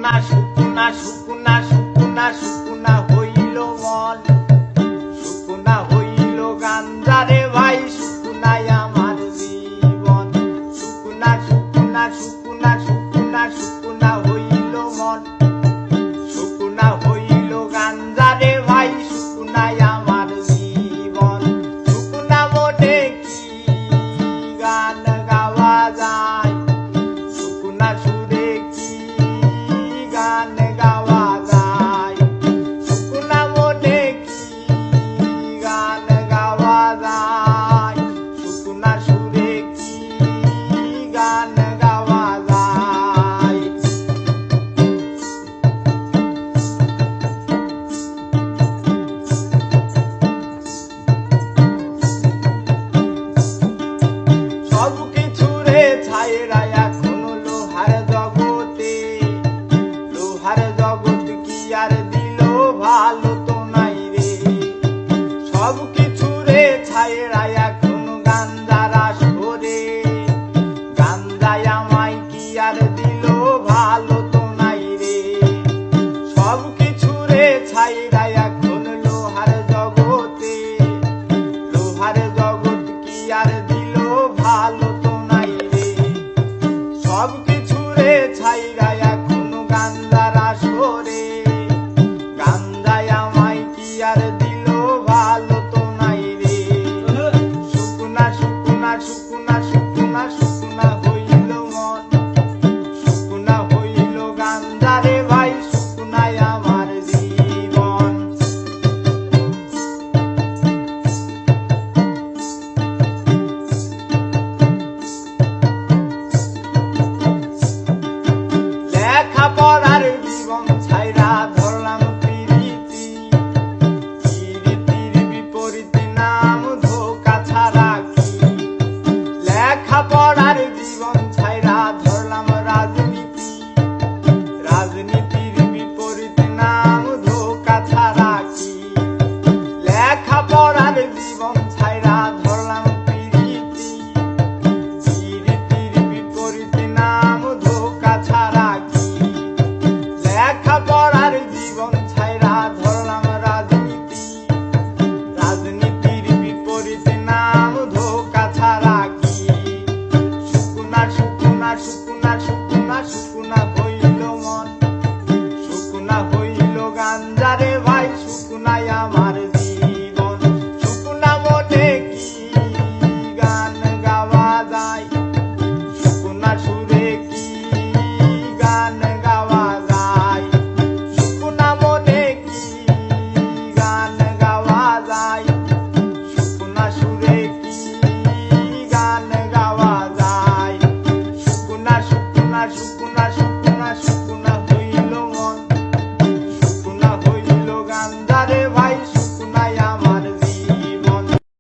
শুকুনা শুকুনা শুকুনা শুকুনা শুকুনা হইল মন, শুকুনা হইল গাঞ্জারে ভাই, শুকুনাই আমার জীবন। শুকুনা শুকুনা শুকুনা শুকুনা শুকুনা হইল মন, শুকুনা হইল গাঞ্জারে ভাই, শুকুনাই আমার জীবন। শুকুনা মনে কি গান গাওয়া যায়, শুকুনা সুরে কি গান গাওয়া যায়, শুকুনা মনে কি গান গাওয়া যায়, শুকুনা সুরে কি গান গাওয়া যায়। সব কিছুরে ছাইরা এখন লোহার জগতে, লোহার জগৎ কি আর দিল ভালো তো নাই রে। সব কিছুরে ছাইরা এখন গাঞ্জার আসরে, গাঞ্জায় আমায় কি আর দিল ভালো তো নাই রে। সব কিছুরে ছাইরা এখন লোহার জগতে, লোহার জগৎ কি আর দিল ভালো তো নাই রে। সব কিছুরে ছাইরা এখন গাঞ্জার আসরে, গাঞ্জায় আমায় কি আর দিল ভালো তো নাই রে। শুকুনা শুকুনা শুকুনা শুকুনা শুকুনা হইল মন, শুকুনা হইল গাঞ্জারে ভাই, শুকুনাই আমার জীবন। লেখাপড়ার জীবন